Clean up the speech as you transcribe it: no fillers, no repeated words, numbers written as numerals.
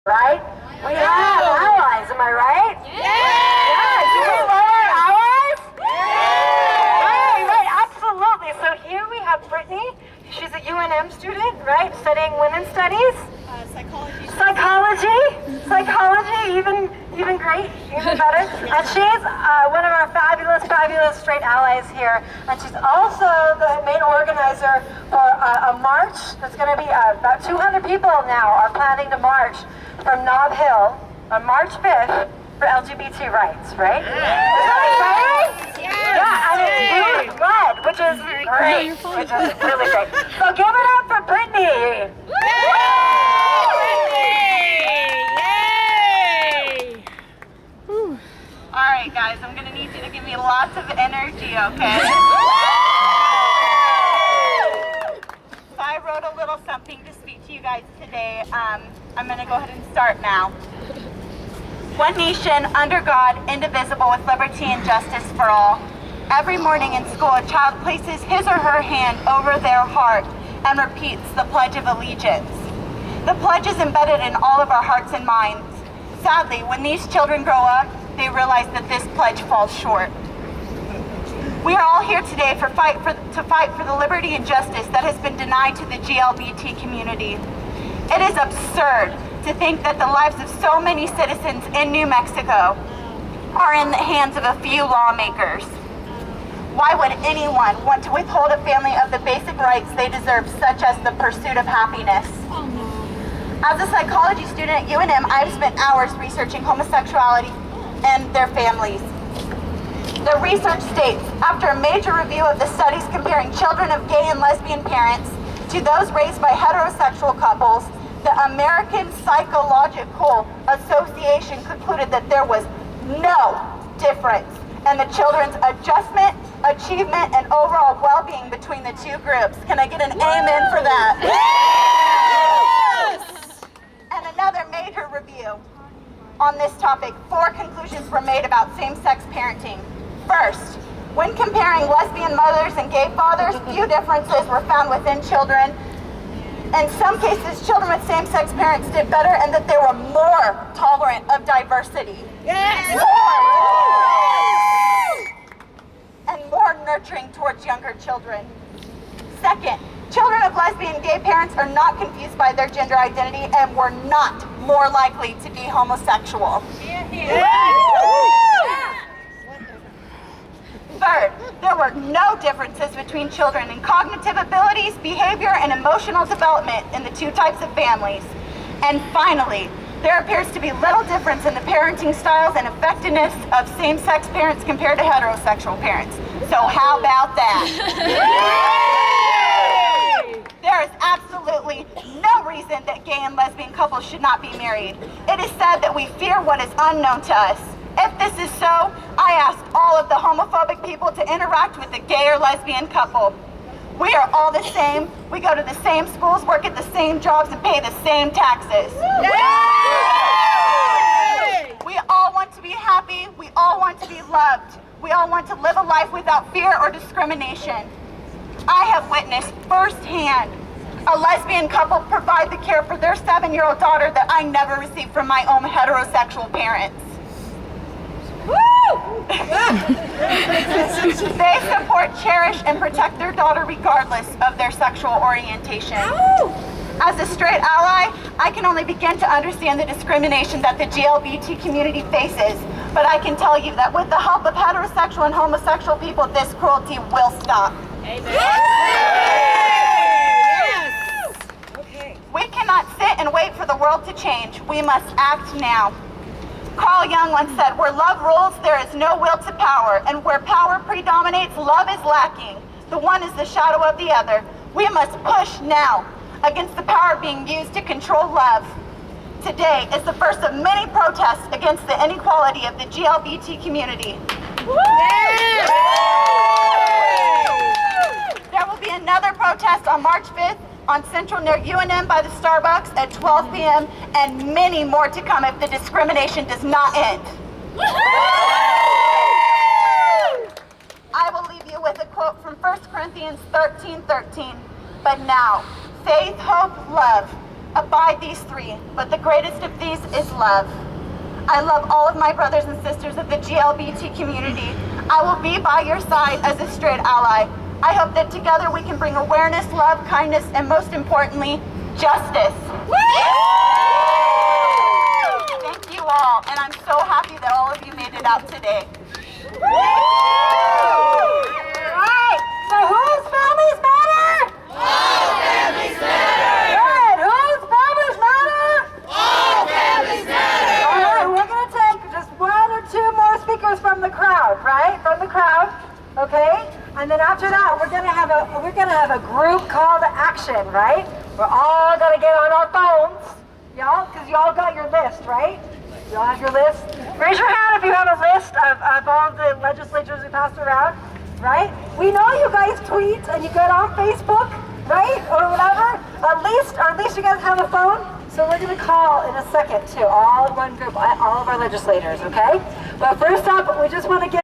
Right? We have allies, am I right? Yeah! Do we love our allies? Right, absolutely. So here we have Brittany. She's a UNM student, right? Studying women's studies. Psychology, even great, even better. And she's one of our fabulous straight allies here. And she's also the main organizer for a march that's going to be about 200 people now are planning to march from Nob Hill on March 5th for LGBT rights, right? Is that exciting? Yeah, and it's youth-led, which is great, which is really great. So give it up for Brittany! Alright guys, I'm going to need you to give me lots of energy, okay? So I wrote a little something to speak to you guys today. I'm going to go ahead and start now. One nation, under God, indivisible, with liberty and justice for all. Every morning in school, a child places his or her hand over their heart and repeats the Pledge of Allegiance. The pledge is embedded in all of our hearts and minds. Sadly, when these children grow up, they realize that this pledge falls short. We are all here today to fight for the liberty and justice that has been denied to the LGBT community. It is absurd to think that the lives of so many citizens in New Mexico are in the hands of a few lawmakers. Why would anyone want to withhold a family of the basic rights they deserve, such as the pursuit of happiness? As a psychology student at UNM, I've spent hours researching homosexuality and their families. The research states, after a major review of the studies comparing children of gay and lesbian parents to those raised by heterosexual couples, the American Psychological Association concluded that there was no difference in the children's adjustment, achievement, and overall well-being between the two groups. Can I get an amen for that? Yes! And another major review on this topic, 4 conclusions were made about same-sex parenting. First, when comparing lesbian mothers and gay fathers, few differences were found within children. In some cases, children with same-sex parents did better and that they were more tolerant of diversity. Yes! And more nurturing towards younger children. Second, children of lesbian and gay parents are not confused by their gender identity and were not more likely to be homosexual. Third, there were no differences between children in cognitive abilities, behavior, and emotional development in the two types of families. And finally, there appears to be little difference in the parenting styles and effectiveness of same-sex parents compared to heterosexual parents. So how about that? There is absolutely no reason that gay and lesbian couples should not be married. It is said that we fear what is unknown to us. If this is so, I ask all of the homophobic people to interact with a gay or lesbian couple. We are all the same. We go to the same schools, work at the same jobs, and pay the same taxes. Yay! We all want to be happy. We all want to be loved. We all want to live a life without fear or discrimination. I have witnessed firsthand a lesbian couple provide the care for their 7-year-old daughter that I never received from my own heterosexual parents. They support, cherish, and protect their daughter regardless of their sexual orientation. As a straight ally, I can only begin to understand the discrimination that the LGBT community faces, but I can tell you that with the help of heterosexual and homosexual people, this cruelty will stop. Amen. Yes! Okay. We cannot sit and wait for the world to change. We must act now. Carl Jung once said, where love rules, there is no will to power, and where power predominates, love is lacking. The one is the shadow of the other. We must push now against the power being used to control love. Today is the first of many protests against the inequality of the LGBT community. There will be another protest on March 5th on Central near UNM by the Starbucks at 12 p.m. and many more to come if the discrimination does not end. I will leave you with a quote from 1 Corinthians 13:13. But now, faith, hope, love, abide these three, but the greatest of these is love. I love all of my brothers and sisters of the LGBT community. I will be by your side as a straight ally. I hope that together we can bring awareness, love, kindness, and most importantly, justice. Thank you all, and I'm so happy that all of you made it out today. Alright, so whose families matter? All families matter! Good, whose families matter? All families matter! Alright, we're gonna take just one or two more speakers from the crowd, right? From the crowd, okay? And then after that, we're gonna have a group call to action, right? We're all gonna get on our phones, y'all, because y'all got your list, right? Y'all have your list? Raise your hand if you have a list of all the legislatures we passed around, right? We know you guys tweet and you get on Facebook, right? Or whatever. At least you guys have a phone. So we're gonna call in a second too, all in one group, all of our legislators, okay? But first up, we just wanna get